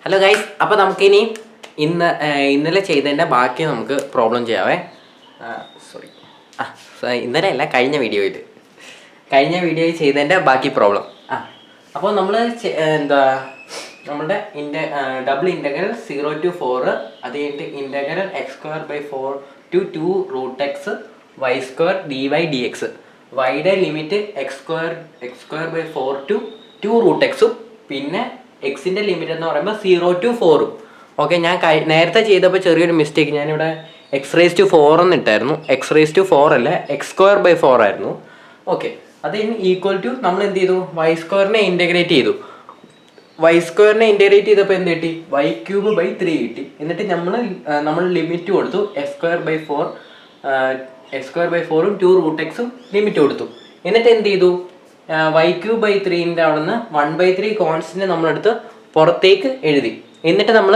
Hello guys, അപ്പോൾ നമുക്കിനി ഇന്നലെ ചെയ്തതിൻ്റെ ബാക്കി നമുക്ക് പ്രോബ്ലം ചെയ്യാവേ. ഇന്നലെ അല്ല, കഴിഞ്ഞ വീഡിയോയിൽ ചെയ്തതിൻ്റെ ബാക്കി പ്രോബ്ലം. അപ്പോൾ നമ്മൾ നമ്മളുടെ ഡബിൾ ഇൻ്റഗ്രൽ 0 to 4, അത് കഴിഞ്ഞിട്ട് integral x²/4 to 2√x y² dy/dx. വൈയുടെ ലിമിറ്റ് x²/4 to 2√x, പിന്നെ എക്സിൻ്റെ ലിമിറ്റ് എന്ന് പറയുമ്പോൾ 0 to 4. ഓക്കെ, ഞാൻ നേരത്തെ ചെയ്തപ്പോൾ ചെറിയൊരു മിസ്റ്റേക്ക്. ഞാനിവിടെ x⁴ എന്ന് ഇട്ടായിരുന്നു. x⁴ അല്ല, x²/4 ആയിരുന്നു. ഓക്കെ, അത് ഈക്വൽ ടു നമ്മൾ എന്ത് ചെയ്തു, y² ഇൻ്റഗ്രേറ്റ് ചെയ്തു. y² ഇൻ്റഗ്രേറ്റ് ചെയ്തപ്പോൾ എന്ത് കിട്ടി, y³/3 കിട്ടി. എന്നിട്ട് നമ്മൾ ലിമിറ്റ് കൊടുത്തു, x²/4ഉം 2√x ലിമിറ്റ് കൊടുത്തു. എന്നിട്ട് എന്ത് ചെയ്തു, y³/3 അവിടെ നിന്ന് 1/3 കോൺസ്റ്റന്റ് നമ്മളെടുത്ത് പുറത്തേക്ക് എഴുതി. എന്നിട്ട് നമ്മൾ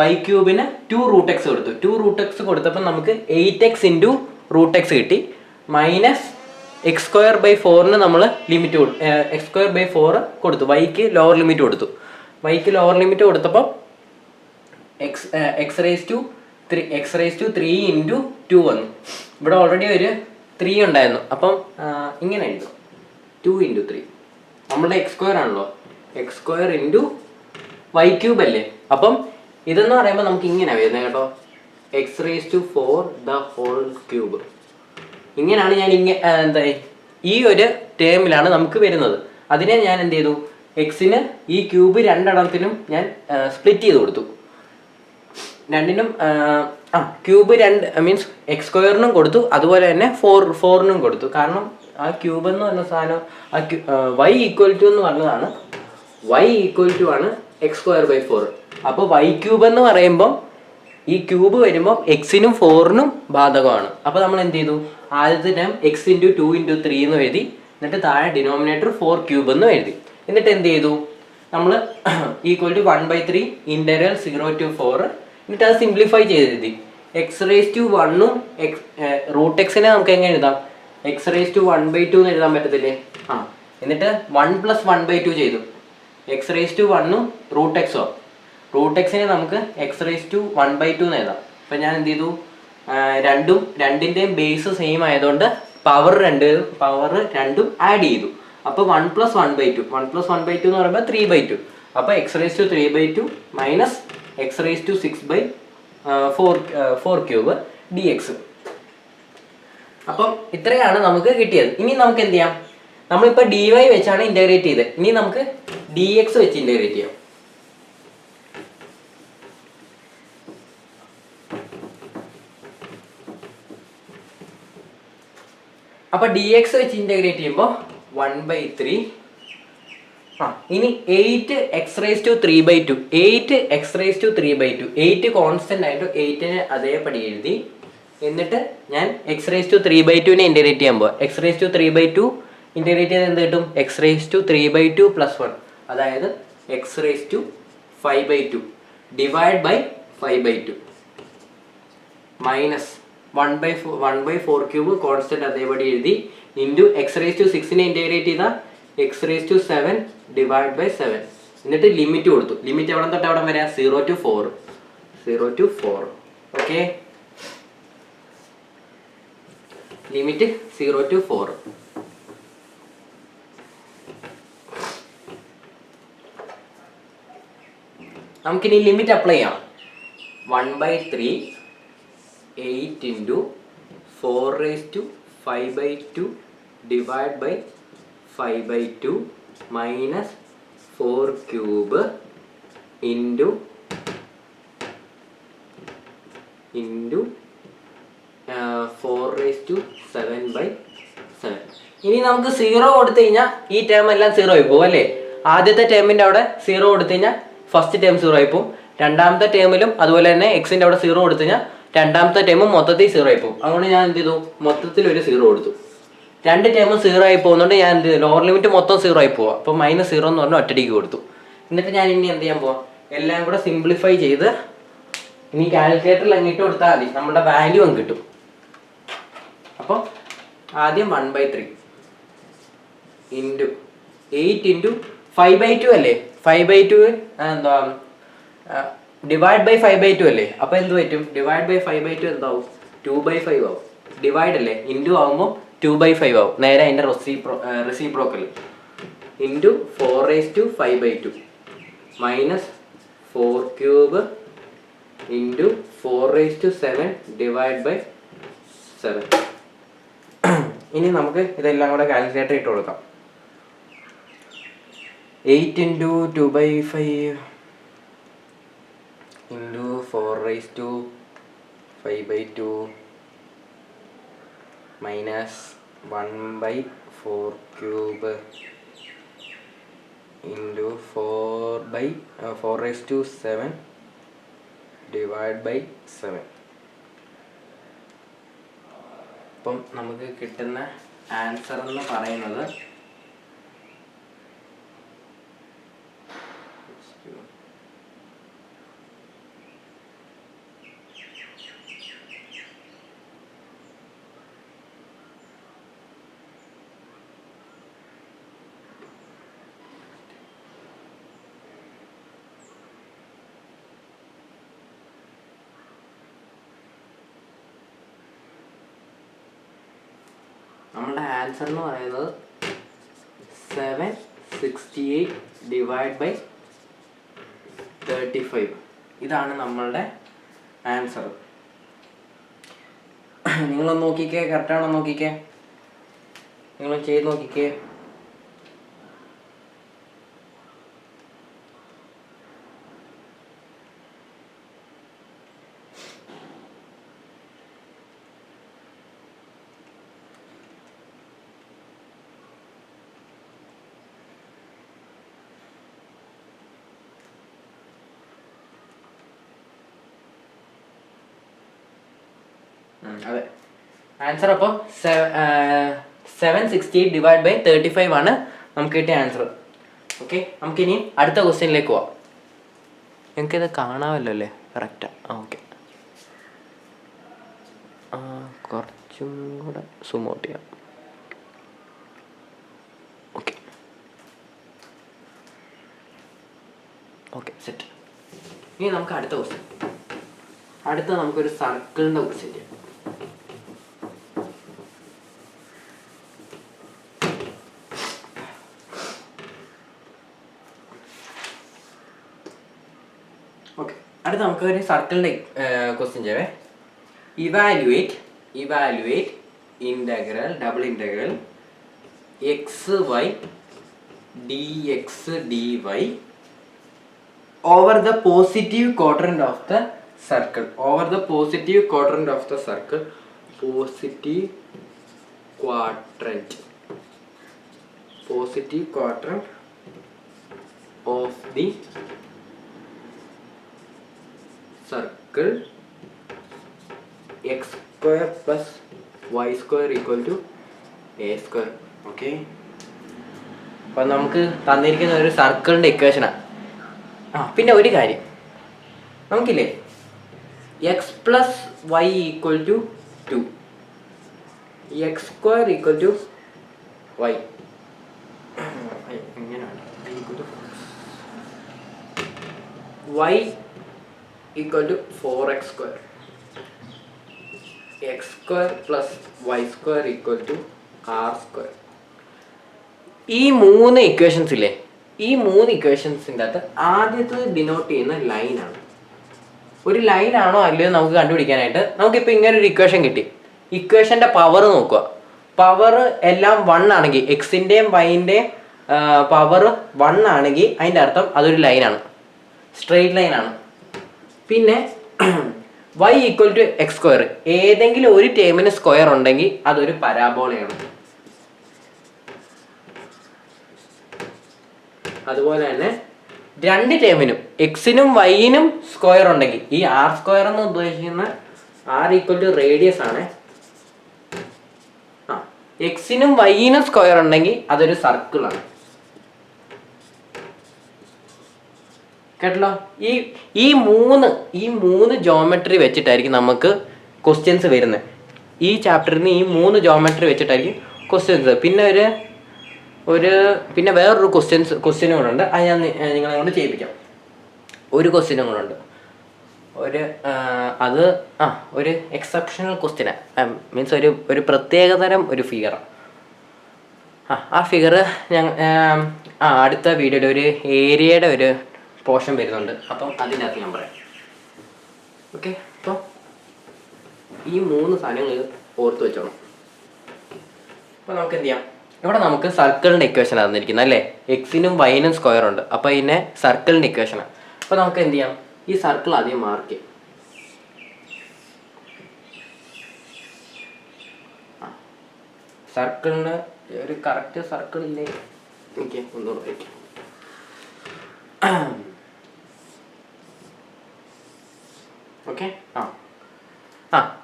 y³ 2√x കൊടുത്തു. 2√x കൊടുത്തപ്പോൾ നമുക്ക് 8x × √x കിട്ടി. മൈനസ് x²/4 നമ്മൾ ലിമിറ്റ് x²/4 കൊടുത്തു. y-ക്ക് ലോവർ ലിമിറ്റ് കൊടുത്തു. y-ക്ക് ലോവർ ലിമിറ്റ് കൊടുത്തപ്പോൾ x⁻³ × 2 വന്നു. ഇവിടെ ഓൾറെഡി ഒരു 3 ഉണ്ടായിരുന്നു. അപ്പം ഇങ്ങനെ എഴുതും, 2 × 3. നമ്മളുടെ x² ആണല്ലോ, x² × y³ അല്ലേ. അപ്പം ഇതെന്ന് പറയുമ്പോൾ നമുക്ക് ഇങ്ങനെ വരുന്നത് കേട്ടോ, x⁴3. ഇങ്ങനെയാണ് ഞാൻ ഈ ഒരു ടേമിലാണ് നമുക്ക് വരുന്നത്. അതിനെ ഞാൻ എന്ത് ചെയ്തു, എക്സിന് ഈ ക്യൂബ് രണ്ടെണ്ണത്തിനും ഞാൻ സ്പ്ലിറ്റ് ചെയ്ത് കൊടുത്തു. രണ്ടിനും ക്യൂബ് മീൻസ് x² കൊടുത്തു, അതുപോലെ തന്നെ 4 കൊടുത്തു. കാരണം ആ ക്യൂബ് എന്ന് പറഞ്ഞ സാധനം y = എന്ന് പറഞ്ഞതാണ്, y = ആണ് x²/4. അപ്പോൾ y³ എന്ന് പറയുമ്പോൾ ഈ ക്യൂബ് വരുമ്പോൾ എക്സിനും 4നും ബാധകമാണ്. അപ്പോൾ നമ്മൾ എന്ത് ചെയ്തു, ആദ്യത്തെ ടൈം x × 2 × 3 എന്ന് എഴുതി. എന്നിട്ട് താഴെ ഡിനോമിനേറ്റർ 4³ എന്ന് എഴുതി. എന്നിട്ട് എന്ത് ചെയ്തു, നമ്മൾ = 1/3 ഇൻ്റഗ്രൽ 0 to 4. എന്നിട്ട് അത് സിംപ്ലിഫൈ ചെയ്തെഴുതി. x⁻1ഉം √x നമുക്ക് എങ്ങനെ എഴുതാം, x⁻1/2 എന്ന് എഴുതാൻ പറ്റത്തില്ലേ. എന്നിട്ട് 1 + 1/2 ചെയ്തു. x⁻1ഉം √x നമുക്ക് x⁻1/2 എന്ന് എഴുതാം. അപ്പം ഞാൻ എന്ത് ചെയ്തു, രണ്ടിൻ്റെയും ബേസ് സെയിം ആയതുകൊണ്ട് പവർ രണ്ടും ആഡ് ചെയ്തു. അപ്പോൾ 1 + 1/2 എന്ന് പറയുമ്പോൾ 3/2. അപ്പോൾ x⁻3/2 മൈനസ് x⁻6/4³ dx. അപ്പം ഇത്രയാണ് നമുക്ക് കിട്ടിയത്. ഇനി നമുക്ക് എന്ത് ചെയ്യാം, നമ്മളിപ്പോൾ dy വെച്ചാണ് ഇൻ്റഗ്രേറ്റ് ചെയ്തത്. ഇനി നമുക്ക് dx വെച്ച് ഇൻ്റഗ്രേറ്റ് ചെയ്യാം. അപ്പോൾ dx വെച്ച് ഇൻ്റഗ്രേറ്റ് ചെയ്യുമ്പോൾ 1/3. ഇനി 8x⁵3/2. 8 കോൺസ്റ്റന്റ് ആയിട്ട് 8നെ അതേപടി എഴുതി. എന്നിട്ട് ഞാൻ x⁵3/2 ഇൻ്റഗ്രേറ്റ് ചെയ്യാൻ പോവാം. x⁵3/2 ഇൻ്റഗ്രേറ്റ് ചെയ്ത് എന്ത് കിട്ടും, x⁵3/2 + 1, അതായത് x⁵5/2 / 5/2 മൈനസ് 1/4³ കോൺസ്റ്റന്റ് അതേപടി എഴുതി. ഇൻറ്റു x⁻6നെ ഇൻ്റഗ്രേറ്റ് ചെയ്താൽ x⁻7 / 7. എന്നിട്ട് ലിമിറ്റ് കൊടുത്തു. ലിമിറ്റ് എവിടെ തൊട്ട് എവിടെ വരാം, 0 to 4. Okay, limit 0 to 4. നമുക്കിനി ലിമിറ്റ് അപ്ലൈ ചെയ്യാം. 1/3 8 × 4⁵5/2 / 5/2 മൈനസ് 4³ ഇൻറ്റു 4⁷7/7. ഇനി നമുക്ക് 0 കൊടുത്തു കഴിഞ്ഞാൽ ഈ ടേം എല്ലാം 0 ആയി പോകും അല്ലേ. ആദ്യത്തെ ടേമിൻ്റെ അവിടെ 0 കൊടുത്തു കഴിഞ്ഞാൽ ഫസ്റ്റ് ടേം 0 ആയി പോകും. രണ്ടാമത്തെ ടേമിലും അതുപോലെ തന്നെ എക്സിൻ്റെ അവിടെ 0 കൊടുത്തു കഴിഞ്ഞാൽ രണ്ടാമത്തെ ടേമും മൊത്തത്തിൽ 0 ആയി പോകും. അതുകൊണ്ട് ഞാൻ എന്ത് ചെയ്തു, മൊത്തത്തിൽ ഒരു 0 കൊടുത്തു. രണ്ട് ടേമും 0 ആയി പോകുന്നതുകൊണ്ട് ഞാൻ എന്ത് ചെയ്തു, ലോവർ ലിമിറ്റ് മൊത്തം 0 ആയി പോവാം. അപ്പോൾ -0 എന്ന് പറഞ്ഞാൽ ഒറ്റടിക്ക് കൊടുത്തു. എന്നിട്ട് ഞാൻ ഇനി എന്ത് ചെയ്യാൻ പോവാം, എല്ലാം കൂടെ സിംപ്ലിഫൈ ചെയ്ത് ഇനി കാൽക്കുലേറ്ററിൽ അങ്ങിട്ട് കൊടുത്താൽ മതി, നമ്മുടെ വാല്യൂ അങ്ങ് കിട്ടും. അപ്പോൾ ആദ്യം 1/3 × 8 × 5/2 അല്ലേ, 5/2 എന്താ ഡിവൈഡ് ബൈ 5/2 അല്ലേ? അപ്പോൾ എന്ത് പറ്റും? ഡിവൈഡ് ബൈ 5/2 എന്താവും? 2/5 ആവും. ഡിവൈഡ് അല്ലേ, ഇൻറ്റു ആകുമ്പോൾ 2/5 ആവും. നേരെ അതിൻ്റെ reciprocal into 4/5/2 minus 4³ into 4/7 divide by 7. ഇനി നമുക്ക് ഇതെല്ലാം കൂടെ കാൽക്കുലേറ്റർ ഇട്ട് കൊടുക്കാം. 8 into 2/5 into 4/5/2 minus 1/4³ into 4/7 divide by 7. അപ്പം നമുക്ക് കിട്ടുന്ന ആൻസർ എന്ന് പറയുന്നത് നമ്മളുടെ ആൻസർ എന്ന് പറയുന്നത് 768 ഡിവൈഡ് ബൈ 35. ഇതാണ് നമ്മളുടെ ആൻസർ. നിങ്ങളൊന്ന് നോക്കിക്കേ, കറക്റ്റാണോ നോക്കിക്കേ, നിങ്ങൾ ചെയ്ത് നോക്കിക്കേ. അതെ, ആൻസർ അപ്പോൾ 768 ഡിവൈഡ് ബൈ 35 ആണ് നമുക്ക് കിട്ടിയ ആൻസർ. ഓക്കെ, നമുക്കിനി അടുത്ത ക്വസ്റ്റ്യനിലേക്ക് പോവാം. നിങ്ങൾക്കിത് കാണാമല്ലോ അല്ലേ? കറക്റ്റാ. ഓക്കെ, കുറച്ചും കൂടെ സൂം ഔട്ട് ചെയ്യാം. Okay okay set. ഇനി നമുക്ക് അടുത്ത ക്വസ്റ്റ്യൻ. അടുത്ത നമുക്കൊരു സർക്കിളിൻ്റെ ക്വസ്റ്റ്യൻ ചെയ്യാം. ഓക്കെ, അടുത്ത നമുക്കൊരു സർക്കിളിൻ്റെ ക്വസ്റ്റ്യൻ ചെയ്യാവേ. Evaluate integral double integral xy dx dy over the positive quadrant of the circle. Positive quadrant of the circle x square plus y square equal to a square. Okay, അപ്പം നമുക്ക് തന്നിരിക്കുന്ന ഒരു സർക്കിളിൻ്റെ ഇക്വേഷനാണ്. പിന്നെ ഒരു കാര്യം നമുക്കില്ലേ, x plus y equal to 2, x square equal to y, എങ്ങനെയാണ് y equal to 4x square, x square plus y square equal to r square. ഈ 3 ഇക്വേഷൻസ് ഇല്ലേ, ഈ 3 ഇക്വേഷൻസിൻ്റെ അകത്ത് ആദ്യത്തെ ഡിനോട്ട് ചെയ്യുന്ന ലൈനാണ്. ഒരു ലൈനാണോ അല്ലയോ നമുക്ക് കണ്ടുപിടിക്കാനായിട്ട് നമുക്കിപ്പോൾ ഇങ്ങനെ ഒരു ഇക്വേഷൻ കിട്ടി. ഇക്വേഷൻ്റെ പവർ നോക്കുക. പവർ എല്ലാം 1 ആണെങ്കിൽ, എക്സിൻ്റെയും വൈൻ്റെയും പവർ 1 ആണെങ്കിൽ അതിൻ്റെ അർത്ഥം അതൊരു ലൈനാണ്, സ്ട്രെയിറ്റ് ലൈനാണ്. പിന്നെ y equal to x square, ഏതെങ്കിലും ഒരു ടേമിന് സ്ക്വയർ ഉണ്ടെങ്കിൽ അതൊരു പരാബോളയാണ്. അതുപോലെ തന്നെ രണ്ട് ടേമിനും എക്സിനും വൈനും സ്ക്വയർ ഉണ്ടെങ്കിൽ, ഈ ആർ സ്ക്വയർ എന്ന് ഉദ്ദേശിക്കുന്ന ആർ ഈക്വൽ ടു റേഡിയസ് ആണ്. എക്സിനും വൈനും സ്ക്വയർ ഉണ്ടെങ്കിൽ അതൊരു സർക്കിളാണ്. കേട്ടല്ലോ? ഈ മൂന്ന് ജോമെട്രി വെച്ചിട്ടായിരിക്കും നമുക്ക് ക്വസ്റ്റ്യൻസ് വരുന്നത്. ഈ ചാപ്റ്ററിന് ഈ 3 ജോമെട്രി വെച്ചിട്ടായിരിക്കും ക്വസ്റ്റ്യൻസ്. പിന്നെ പിന്നെ വേറൊരു ക്വസ്റ്റ്യനും കൂടെ ഉണ്ട്. അത് ഞാൻ നിങ്ങളെ കൊണ്ട് ചെയ്യിപ്പിക്കാം. ഒരു ക്വസ്റ്റ്യനും കൂടെ ഉണ്ട്. അത് ഒരു എക്സെപ്ഷണൽ ക്വസ്റ്റ്യനാണ്. മീൻസ് ഒരു പ്രത്യേകതരം ഒരു ഫിഗറാണ്. ആ ഫിഗർ അടുത്ത വീഡിയോയിൽ ഒരു ഏരിയയുടെ ഒരു പോർഷൻ വരുന്നുണ്ട്. അപ്പം അതിനകത്ത് ഞാൻ പറയാം. ഓക്കെ, അപ്പോൾ ഈ 3 സാധനങ്ങൾ ഓർത്ത് വെച്ചോണം. അപ്പോൾ നമുക്ക് എന്ത് ചെയ്യാം, ഇവിടെ നമുക്ക് സർക്കിളിൻ്റെ ഇക്വേഷനാണ് തന്നിരിക്കുന്നത് അല്ലേ. എക്സിനും വൈനും സ്ക്വയർ ഉണ്ട്. അപ്പോൾ ഇതിനെ സർക്കിളിൻ്റെ ഇക്വേഷനാണ്. അപ്പോൾ നമുക്ക് എന്ത് ചെയ്യാം, ഈ സർക്കിൾ ആദ്യം മാർക്ക് ചെയ്യാം. സർക്കിളിന് ഒരു കറക്റ്റ് സർക്കിൾ ഇല്ലേ, എനിക്ക് ഒന്നുകൂടെ വയ്ക്കാം. ഓക്കെ,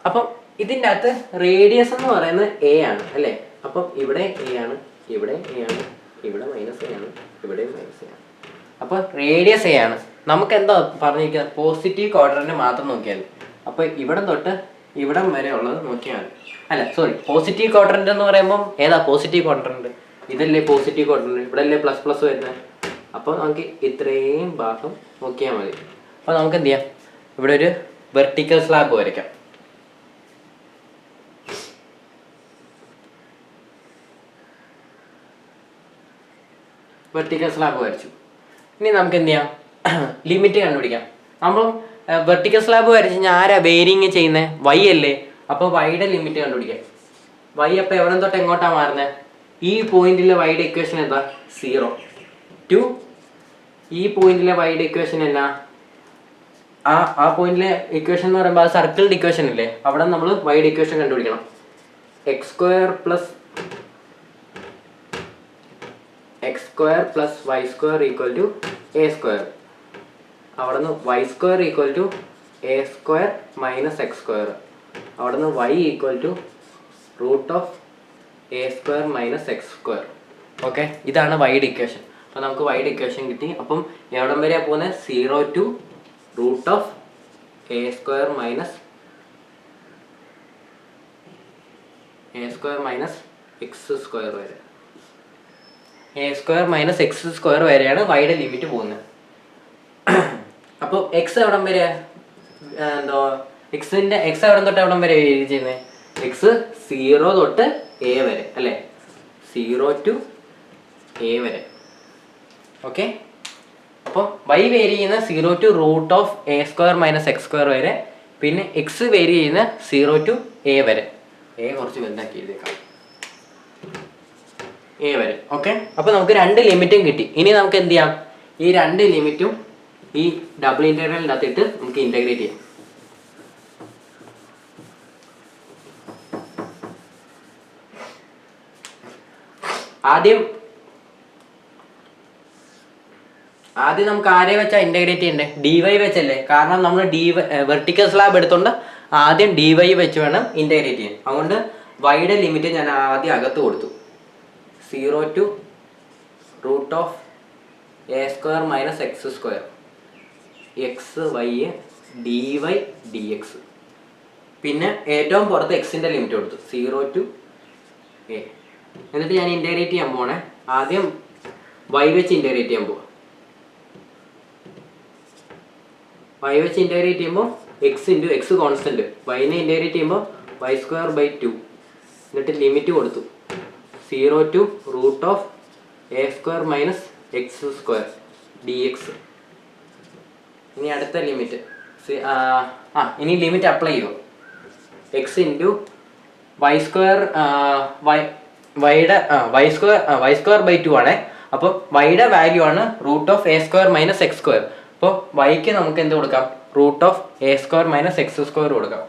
അപ്പം ഇതിൻ്റെ അകത്ത് റേഡിയസ് എന്ന് പറയുന്നത് എ ആണ് അല്ലേ. അപ്പം ഇവിടെ എ ആണ്, ഇവിടെ എ ആണ്, ഇവിടെ മൈനസ് എ ആണ്, ഇവിടെ മൈനസ് എ ആണ്. അപ്പോൾ റേഡിയസ് എ ആണ്. നമുക്ക് എന്താ പറഞ്ഞിരിക്കുന്നത്, പോസിറ്റീവ് ക്വാഡ്രന്റ് മാത്രം നോക്കിയാൽ മതി. അപ്പോൾ ഇവിടെ തൊട്ട് ഇവിടം വരെ ഉള്ളത് നോക്കിയാൽ മതി. അല്ല സോറി, പോസിറ്റീവ് ക്വാഡ്രന്റ് എന്ന് പറയുമ്പം ഏതാ പോസിറ്റീവ് ക്വാഡ്രന്റ്? ഇതല്ലേ പോസിറ്റീവ് ക്വാഡ്രന്റ്, ഇവിടെ അല്ലേ പ്ലസ് പ്ലസ് വരുന്നത്. അപ്പോൾ നമുക്ക് ഇത്രയും ഭാഗം നോക്കിയാൽ മതി. അപ്പോൾ നമുക്ക് എന്ത് ചെയ്യാം, ഇവിടെ ഒരു വെർട്ടിക്കൽ സ്ലാബ് വരയ്ക്കാം. വെർട്ടിക്കൽ സ്ലാബ് വരച്ചു. ഇനി നമുക്ക് എന്ത് ചെയ്യാം, ലിമിറ്റ് കണ്ടുപിടിക്കാം. നമ്മൾ വെർട്ടിക്കൽ സ്ലാബ് വരച്ച് കഴിഞ്ഞാൽ ആരാ വേരിങ് ചെയ്യുന്നത്? വൈ അല്ലേ. അപ്പോൾ വൈയുടെ ലിമിറ്റ് കണ്ടുപിടിക്കാം. വൈ അപ്പോൾ എവിടെ തൊട്ട് എങ്ങോട്ടാണ് മാറുന്നത്? ഈ പോയിന്റിലെ വൈയുടെ ഇക്വേഷൻ എന്താ? 0 ടു ഈ പോയിന്റിലെ വൈയുടെ ഇക്വേഷൻ എന്നാ? ആ പോയിന്റിലെ ഇക്വേഷൻ എന്ന് പറയുമ്പോൾ അത് സർക്കിളിൻ്റെ ഇക്വേഷൻ അല്ലേ. അവിടെ നമ്മൾ വൈയുടെ ഇക്വേഷൻ കണ്ടുപിടിക്കണം. X square plus y square equal to a square. അവിടെ നിന്ന് y square equal to a square minus x square. അവിടെ നിന്ന് y equal to root of a square minus x square. Okay, ഇതാണ് വൈയുടെ ഇക്വേഷൻ. അപ്പോൾ നമുക്ക് വൈയുടെ ഇക്വേഷൻ കിട്ടി. അപ്പം എവിടം വരെയാണ് പോകുന്നത്? 0 to root of a square minus x square വരെ. A square minus x square വരെയാണ് വൈയുടെ ലിമിറ്റ് പോകുന്നത്. അപ്പോൾ എക്സ് എവിടം വരെ എക്സ് എവിടം തൊട്ട് എവിടം വരെ വേരി ചെയ്യുന്നത്? എക്സ് 0 തൊട്ട് എ വരെ അല്ലേ. 0 ടു എ വരെ. ഓക്കെ, അപ്പോൾ വൈ വേരി ചെയ്യുന്ന 0 to root of a square minus x square വരെ. പിന്നെ എക്സ് വേരി ചെയ്യുന്ന 0 ടു എ വരെ. എ കുറച്ച് വലുതാക്കി എഴുതേക്കാം, എ വരെ. ഓക്കെ, അപ്പോൾ നമുക്ക് 2 ലിമിറ്റും കിട്ടി. ഇനി നമുക്ക് എന്ത് ചെയ്യാം, ഈ 2 ലിമിറ്റും ഈ ഡബിൾ ഇൻ്റഗ്രലിനകത്തിട്ട് നമുക്ക് ഇൻ്റഗ്രേറ്റ് ചെയ്യാം. ആദ്യം നമുക്ക് ആരെ വെച്ചാൽ ഇൻ്റഗ്രേറ്റ് ചെയ്യണ്ടേ? ഡി വൈ വെച്ചല്ലേ. കാരണം നമ്മൾ വെർട്ടിക്കൽ സ്ലാബ് എടുത്തോണ്ട് ആദ്യം ഡി വൈ വെച്ച് വേണം ഇൻ്റഗ്രേറ്റ് ചെയ്യാൻ. അതുകൊണ്ട് വൈയുടെ ലിമിറ്റ് ഞാൻ ആദ്യം അകത്ത് കൊടുത്തു. 0 to root of a square minus x square x y d y d x. പിന്നെ ഏറ്റവും പുറത്ത് എക്സിൻ്റെ ലിമിറ്റ് കൊടുത്തു 0 ടു എ. എന്നിട്ട് ഞാൻ ഇൻ്റഗ്രേറ്റ് ചെയ്യാൻ പോണേ. ആദ്യം വൈ വെച്ച് ഇൻ്റഗ്രേറ്റ് ചെയ്യാൻ പോവാം. വൈ വെച്ച് ഇൻ്റഗ്രേറ്റ് ചെയ്യുമ്പോൾ എക്സ് ഇൻറ്റു എക്സ് കോൺസ്റ്റൻറ്റ്. വൈനെ ഇൻ്റഗ്രേറ്റ് ചെയ്യുമ്പോൾ വൈ സ്ക്വയർ ബൈ 2. എന്നിട്ട് ലിമിറ്റ് കൊടുത്തു 0 to root of a square minus x square d x. ഇനി അടുത്ത ലിമിറ്റ് ഇനി ലിമിറ്റ് അപ്ലൈ ചെയ്യുമോ? X into y square y square by 2 ആണേ. അപ്പോൾ വൈയുടെ വാല്യൂ ആണ് root of a square minus x square. അപ്പോൾ വൈക്ക് നമുക്ക് എന്ത് കൊടുക്കാം? Root of a square minus x square കൊടുക്കാം.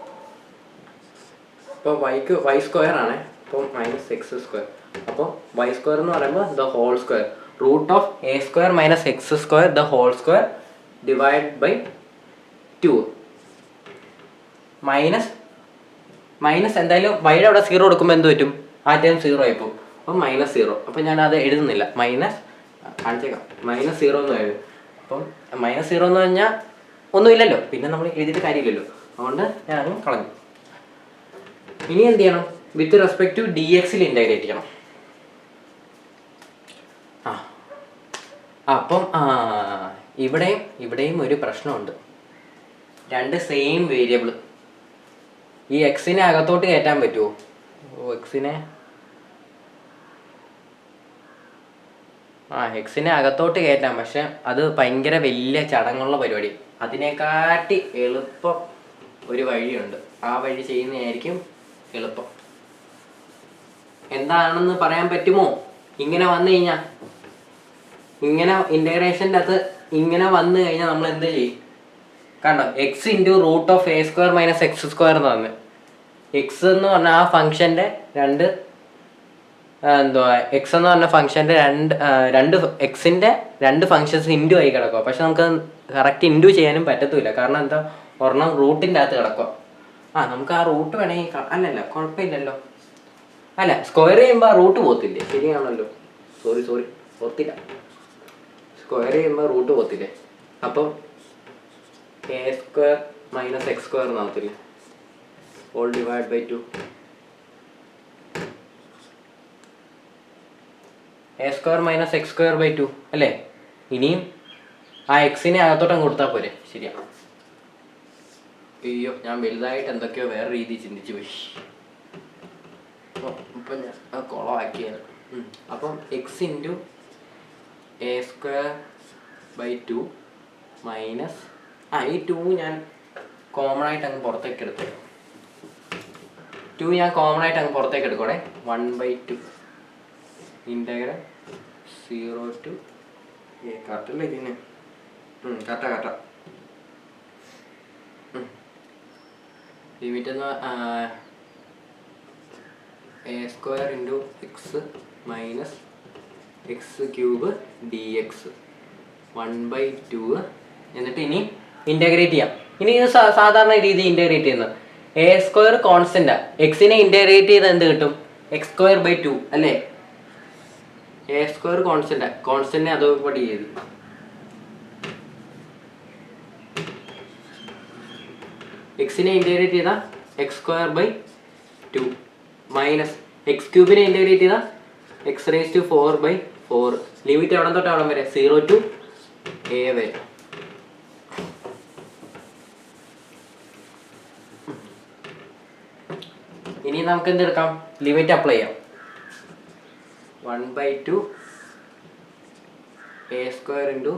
അപ്പോൾ വൈക്ക് വൈ സ്ക്വയർ ആണ്, അപ്പോൾ മൈനസ് എക്സ് സ്ക്വയർ. അപ്പോൾ വൈ സ്ക്വയർ എന്ന് പറയുമ്പോൾ the whole square root of a square minus x square the whole square divide by 2. Minus എന്തായാലും വൈയുടെ അവിടെ 0 കൊടുക്കുമ്പോൾ എന്ത് പറ്റും? ആ ടൈം 0 ആയിപ്പോൾ. അപ്പം -0. അപ്പം ഞാൻ അത് എഴുതുന്നില്ല. കാണിച്ചേക്കാം. -0 എന്ന് എഴുതും. അപ്പം -0 എന്ന് പറഞ്ഞാൽ ഒന്നുമില്ലല്ലോ, പിന്നെ നമ്മൾ എഴുതിയിട്ട് കാര്യമില്ലല്ലോ. അതുകൊണ്ട് ഞാൻ അങ്ങ് കളഞ്ഞു. ഇനി എന്ത് ചെയ്യണം? വിത്ത് റെസ്പെക്ട് ടു ഡി എക്സിൽ ഇൻ്റഗ്രേറ്റ് ചെയ്യണം. അപ്പം ഇവിടെയും ഒരു പ്രശ്നമുണ്ട്. രണ്ട് സെയിം വേരിയബിൾ. ഈ എക്സിനെ അകത്തോട്ട് കയറ്റാൻ പറ്റുമോ? എക്സിനെ അകത്തോട്ട് കയറ്റാം, പക്ഷെ അത് ഭയങ്കര വലിയ ചടങ്ങുള്ള പരിപാടി. അതിനെക്കാട്ടി എളുപ്പം ഒരു വഴിയുണ്ട്. ആ വഴി ചെയ്യുന്നതായിരിക്കും എളുപ്പം. എന്താണെന്ന് പറയാൻ പറ്റുമോ? ഇങ്ങനെ വന്നു കഴിഞ്ഞാൽ, ഇങ്ങനെ ഇൻ്റഗ്രേഷൻ്റെ അകത്ത് ഇങ്ങനെ വന്നു കഴിഞ്ഞാൽ നമ്മൾ എന്ത് ചെയ്യും? കണ്ടോ, x into root of a square minus x square എന്ന് പറഞ്ഞു. എക്സ് എന്ന് പറഞ്ഞാൽ ആ ഫംഗ്ഷൻ്റെ എക്സ് എന്ന് പറഞ്ഞ ഫംഗ്ഷൻ്റെ രണ്ട് എക്സിൻ്റെ രണ്ട് ഫംഗ്ഷൻസ് ഇൻറ്റു ആയി കിടക്കുക. പക്ഷെ നമുക്ക് കറക്റ്റ് ഇൻറ്റു ചെയ്യാനും പറ്റത്തില്ല. കാരണം എന്താ, ഒരെണ്ണം റൂട്ടിൻ്റെ അകത്ത് കിടക്കുക. നമുക്ക് ആ റൂട്ട് വേണമെങ്കിൽ അല്ലല്ല കുഴപ്പമില്ലല്ലോ. അല്ല, സ്ക്വയർ ചെയ്യുമ്പോൾ ആ റൂട്ട് പോകത്തില്ലേ? ശരിയാണല്ലോ. സോറി ഓർത്തില്ല. സ്ക്വയർ ചെയ്യുമ്പോൾ റൂട്ട് പോകത്തില്ലേ? അപ്പം a square minus x square എന്നാകത്തില്ലേ? Whole divide by 2. A square minus x square by 2 അല്ലേ? ഇനിയും ആ എക്സിനെ അകത്തോട്ടം കൊടുത്താൽ പോരെ? ശരിയാണ്. അയ്യോ, ഞാൻ വലുതായിട്ട് എന്തൊക്കെയോ വേറെ രീതിയിൽ ചിന്തിച്ചു പോയി. ഇപ്പം ഞാൻ കുളമാക്കിയത്. അപ്പം x into a square by 2 minus ഈ 2 ഞാൻ കോമൺ ആയിട്ട് അങ്ങ് പുറത്തേക്ക് എടുത്തേ. 2 ഞാൻ കോമൺ ആയിട്ട് അങ്ങ് പുറത്തേക്ക് എടുക്കണേ. 1/2 ഇൻ്റഗ്രൽ 0 to കറക്റ്റല്ലേ ഇതിന്? കറക്റ്റാ. ലിമിറ്റ് എന്ന് A square into X minus X cube D X 1/2. എന്നിട്ട് ഇനി ഇൻ്റഗ്രേറ്റ് ചെയ്യാം. ഇനി ഇത് സാധാരണ രീതി ഇൻ്റഗ്രേറ്റ് ചെയ്യുന്നത്. എ സ്ക്വയർ കോൺസ്റ്റൻ്റാ. എക്സിനെ ഇൻ്റഗ്രേറ്റ് ചെയ്ത് എന്ത് കിട്ടും? എക്സ് സ്ക്വയർ ബൈ 2 അല്ലേ? എ സ്ക്വയർ കോൺസ്റ്റന്റിനെ അതോപടി ചെയ്തു. എക്സിനെ ഇൻ്റഗ്രേറ്റ് ചെയ്താൽ x square by 2 minus x ക്യൂബിനെ ഇൻ്റഗ്രേറ്റ് ചെയ്താൽ എക്സ് റേസ് ടു 4/4. ലിമിറ്റ് എവിടെ തൊട്ട് എവിടെ വരെ? 0 to a വരെ. ഇനി നമുക്ക് എന്തെടുക്കാം? ലിമിറ്റ് അപ്ലൈ ചെയ്യാം. 1/2 a square into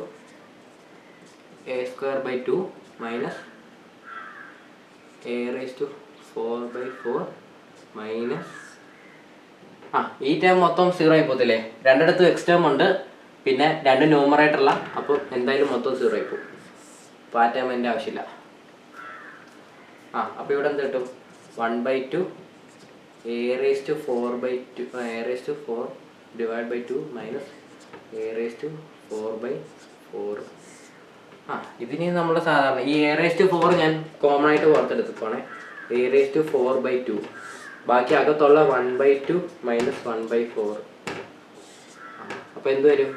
a square by 2 minus a raised to 4/4 minus ഈ ടേം മൊത്തം 0 ആയി പോകത്തില്ലേ? രണ്ടിടത്തും എക്സ് ടേം ഉണ്ട്, പിന്നെ രണ്ട് ന്യൂമറേറ്ററല്ല. അപ്പോൾ എന്തായാലും മൊത്തം 0 ആയി പോകും. അപ്പോൾ ആ ടേം എൻ്റെ ആവശ്യമില്ല. അപ്പോൾ ഇവിടെ എന്ത് കിട്ടും? 1/2 a raised to 4/2 a raised to 4 divided by 2 minus a raised to 4/4. ഇതിന് നമ്മൾ സാധാരണ ഈ a raised to 4 ഞാൻ കോമൺ ആയിട്ട് പുറത്തെടുത്തോണേ. a raised to 4/2. ബാക്കി അകത്തുള്ള 1/2 മൈനസ് 1/4. അപ്പോൾ എന്ത് വരും?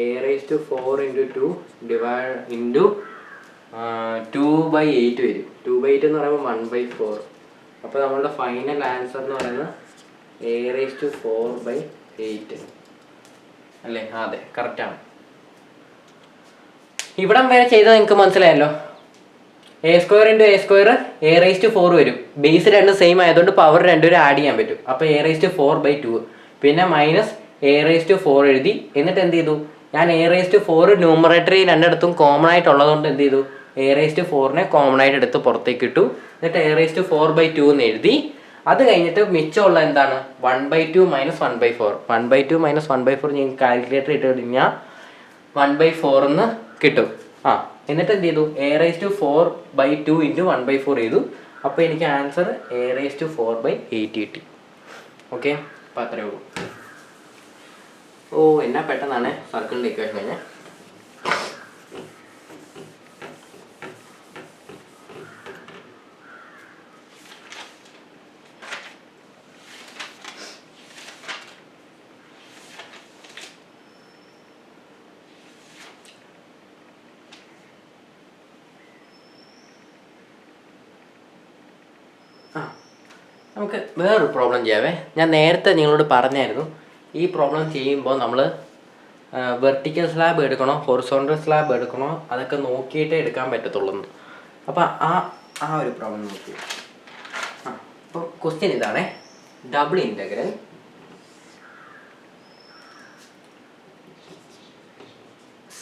a raised to 4 into 2 divide into 2/8 വരും. 2/8 എന്ന് പറയുമ്പോൾ 1/4. അപ്പോൾ നമ്മളുടെ ഫൈനൽ ആൻസർ എന്ന് പറയുന്നത് a raised to 4/8 അല്ലേ? അതെ, കറക്റ്റാണ്. ഇവിടം വരെ ചെയ്താൽ നിങ്ങൾക്ക് മനസ്സിലായല്ലോ. A square into a square a raise to 4 വരും. ബേസ് രണ്ടും സെയിം ആയതുകൊണ്ട് പവർ രണ്ടുപേരും ആഡ് ചെയ്യാൻ പറ്റും. അപ്പോൾ എ റേസ് ടു 4/2 പിന്നെ മൈനസ് എ റേസ് ടു 4 എഴുതി. എന്നിട്ട് എന്ത് ചെയ്തു? ഞാൻ എ റേസ് ടു 4 ന്യൂമറേറ്ററി രണ്ടിടത്തും കോമൺ ആയിട്ടുള്ളതുകൊണ്ട് എന്ത് ചെയ്തു? എ റേസ് ടു 4നെ കോമൺ ആയിട്ട് എടുത്ത് പുറത്തേക്ക് ഇട്ടു. എന്നിട്ട് എ റേസ് ടു 4/2 എന്ന് എഴുതി. അത് കഴിഞ്ഞിട്ട് മിച്ചമുള്ള എന്താണ്? 1/2 മൈനസ് 1/4. 1/2 മൈനസ് 1/4 ഞാൻ കാൽക്കുലേറ്റർ ഇട്ട് കഴിഞ്ഞാൽ 1/4 എന്ന് കിട്ടും. എന്നിട്ട് എന്ത് ചെയ്തു? എ റേസ് ടു 4/2 ഇൻറ്റു 1/4 ചെയ്തു. അപ്പോൾ എനിക്ക് ആൻസർ എ റേസ് ടു 4/8 കിട്ടി. ഓക്കെ, അപ്പോൾ അത്രയേ ഉള്ളൂ. എന്നാ പെട്ടെന്നാണ് സർക്കിളിൻ്റെ ഇക്വേഷൻ കഴിഞ്ഞാൽ. നമുക്ക് വേറൊരു പ്രോബ്ലം ചെയ്യാവേ. ഞാൻ നേരത്തെ നിങ്ങളോട് പറഞ്ഞായിരുന്നു, ഈ പ്രോബ്ലം ചെയ്യുമ്പോൾ നമ്മൾ വെർട്ടിക്കൽ സ്ലാബ് എടുക്കണോ ഹൊറിസോണ്ടൽ സ്ലാബ് എടുക്കണോ അതൊക്കെ നോക്കിയിട്ടേ എടുക്കാൻ പറ്റത്തുള്ളൂ. അപ്പോൾ ആ ഒരു പ്രോബ്ലം നോക്കി. അപ്പോൾ ക്വസ്റ്റ്യൻ ഇതാണേ, double integral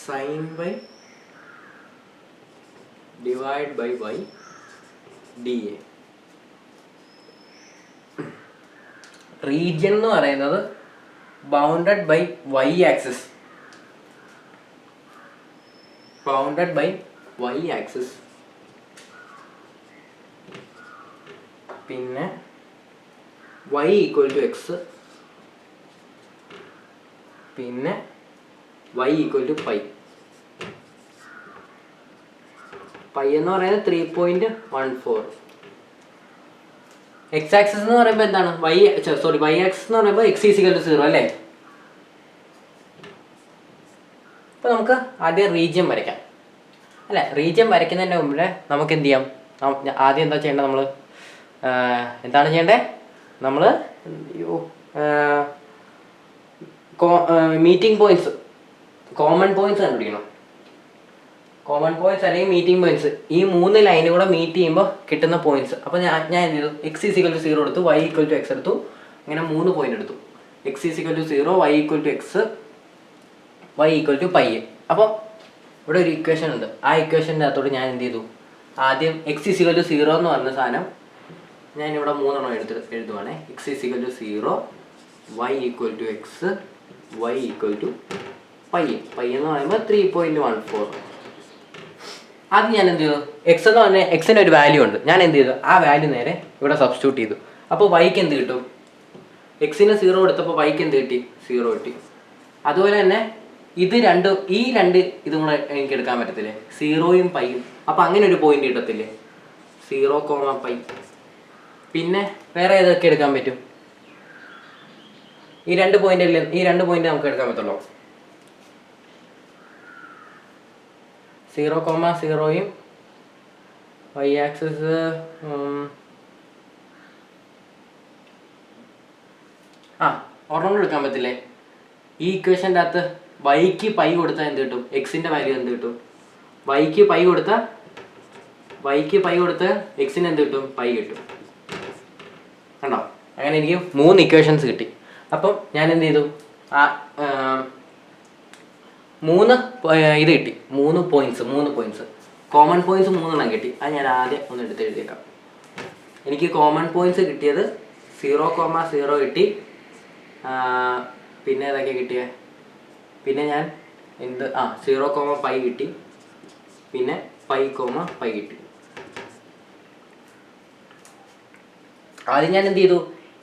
sin y divide by y dA. Region എന്ന് പറയുന്നത് bounded by y axis, bounded by y axis, പിന്നെ y ഈക്വൽ ടു എക്സ്, പിന്നെ y equal to pi. Pi എന്ന് പറയുന്നത് 3.14. എക്സ് ആക്സിസ് എന്ന് പറയുമ്പോൾ എന്താണ് y ആക്സിസ് എന്ന് പറയുമ്പോൾ x ഈക്വൽ ടു 0 അല്ലേ. അപ്പോൾ നമുക്ക് ആദ്യം റീജിയൻ വരയ്ക്കാം അല്ലേ. റീജിയൻ വരയ്ക്കുന്നതിൻ്റെ മുമ്പേ നമുക്ക് എന്ത് ചെയ്യാം, ആദ്യം എന്താ ചെയ്യേണ്ടത്, നമ്മൾ എന്താണ് ചെയ്യേണ്ടത്, നമ്മൾ മീറ്റിംഗ് പോയിന്റ്സ്, കോമൺ പോയിന്റ്സ് കണ്ടുപിടിക്കണം. കോമൺ പോയിന്റ്സ് അല്ലെങ്കിൽ മീറ്റിംഗ് പോയിന്റ്സ്, ഈ 3 ലൈനും കൂടെ മീറ്റ് ചെയ്യുമ്പോൾ കിട്ടുന്ന പോയിന്റ്സ്. അപ്പോൾ ഞാൻ എന്ത് ചെയ്തു, എക്സ് ഈക്വൽ ടു 0 എടുത്തു, y ഈക്വൽ ടു എക്സ് എടുത്തു, അങ്ങനെ 3 പോയിന്റ് എടുത്തു. X equal to 0, y equal to x, y equal to pi. അപ്പോൾ ഇവിടെ ഒരു ഇക്വേഷൻ ഉണ്ട്. ആ ഇക്വേഷൻ്റെ അകത്തോട്ട് ഞാൻ എന്ത് ചെയ്തു, ആദ്യം എക്സ് ഈക്വൽ ടു 0 എന്ന് പറഞ്ഞ സാധനം ഞാനിവിടെ 3 എഴുതുവാണേ. X equal to 0, y equal to x, y equal to pi. Pi എന്ന് പറയുമ്പോൾ 3.14. ആദ്യം ഞാൻ എന്ത് ചെയ്തു, എക്സ് എന്ന് പറഞ്ഞാൽ എക്സിന് ഒരു വാല്യൂ ഉണ്ട്, ഞാൻ എന്ത് ചെയ്തു ആ വാല്യൂ നേരെ ഇവിടെ സബ്സ്റ്റിറ്റ്യൂട്ട് ചെയ്തു. അപ്പോൾ വൈക്ക് എന്ത് കിട്ടും, എക്സിന് 0 എടുത്തപ്പോൾ വൈക്ക് എന്ത് കിട്ടി, 0 കിട്ടി. അതുപോലെ തന്നെ ഈ രണ്ട് ഇതും കൂടെ എനിക്ക് എടുക്കാൻ പറ്റത്തില്ലേ, 0യും പൈയും. അപ്പോൾ അങ്ങനെ ഒരു പോയിന്റ് കിട്ടത്തില്ലേ, 0, പൈ. പിന്നെ വേറെ ഏതൊക്കെ എടുക്കാൻ പറ്റും, ഈ 2 പോയിന്റ് നമുക്ക് എടുക്കാൻ പറ്റുള്ളൂ. 0,0യും y ആക്സിസ് ഒരെണ്ണം എടുക്കാൻ പറ്റില്ലേ. ഈ ഇക്വേഷൻ്റെ അകത്ത് വൈക്ക് പൈ കൊടുത്താൽ എന്ത് കിട്ടും, എക്സിൻ്റെ വാല്യൂ എന്ത് കിട്ടും, വൈക്ക് പൈ കൊടുത്താൽ എക്സിന് എന്ത് കിട്ടും, പൈ കിട്ടും. കണ്ടോ, അങ്ങനെ എനിക്ക് 3 ഇക്വേഷൻസ് കിട്ടി. അപ്പം ഞാൻ എന്ത് ചെയ്തു, 3 ഇത് കിട്ടി, 3 പോയിന്റ്സ്, കോമൺ പോയിന്റ്സ് 3 കിട്ടി. അത് ഞാൻ ആദ്യം ഒന്ന് എടുത്ത് എഴുതിയേക്കാം. എനിക്ക് കോമൺ പോയിന്റ്സ് കിട്ടിയത് 0,0 കിട്ടി, പിന്നെ ഏതൊക്കെ കിട്ടിയേ, പിന്നെ ഞാൻ 0, പൈ കിട്ടി, പിന്നെ പൈ കിട്ടി. ആദ്യം ഞാൻ എന്ത് ചെയ്തു,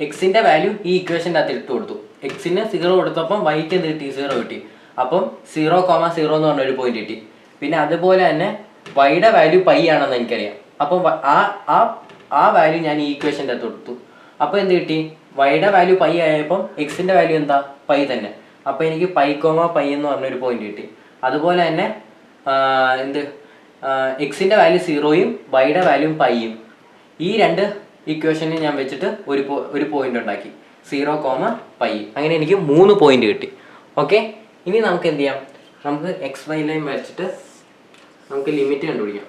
എക്സിൻ്റെ വാല്യൂ ഈ ഇക്വേഷൻ്റെ അകത്ത് ഇട്ട് കൊടുത്തു. എക്സിന് 0 കൊടുത്തപ്പം വൈക്ക് എന്ത് കിട്ടി, 0 കിട്ടി. അപ്പം 0,0 എന്ന് പറഞ്ഞൊരു പോയിന്റ് കിട്ടി. പിന്നെ അതുപോലെ തന്നെ വൈയുടെ വാല്യൂ പൈ ആണെന്ന് എനിക്കറിയാം. അപ്പം ആ വാല്യൂ ഞാൻ ഈ ഇക്വേഷൻ്റെ അകത്ത് കൊടുത്തു. അപ്പോൾ എന്ത് കിട്ടി, വൈയുടെ വാല്യൂ പൈ ആയപ്പം എക്സിൻ്റെ വാല്യൂ എന്താ, പൈ തന്നെ. അപ്പോൾ എനിക്ക് പൈ എന്ന് പറഞ്ഞൊരു പോയിന്റ് കിട്ടി. അതുപോലെ തന്നെ എക്സിൻ്റെ വാല്യൂ 0യും വൈയുടെ വാല്യൂ പൈയും. ഈ 2 ഇക്വേഷനിൽ ഞാൻ വെച്ചിട്ട് ഒരു പോയിന്റ് ഉണ്ടാക്കി, 0, പൈ. അങ്ങനെ എനിക്ക് 3 പോയിന്റ് കിട്ടി. ഓക്കെ, ഇനി നമുക്ക് എന്ത് ചെയ്യാം, നമുക്ക് XY ലൈൻ വരച്ചിട്ട് നമുക്ക് ലിമിറ്റ് കണ്ടുപിടിക്കാം.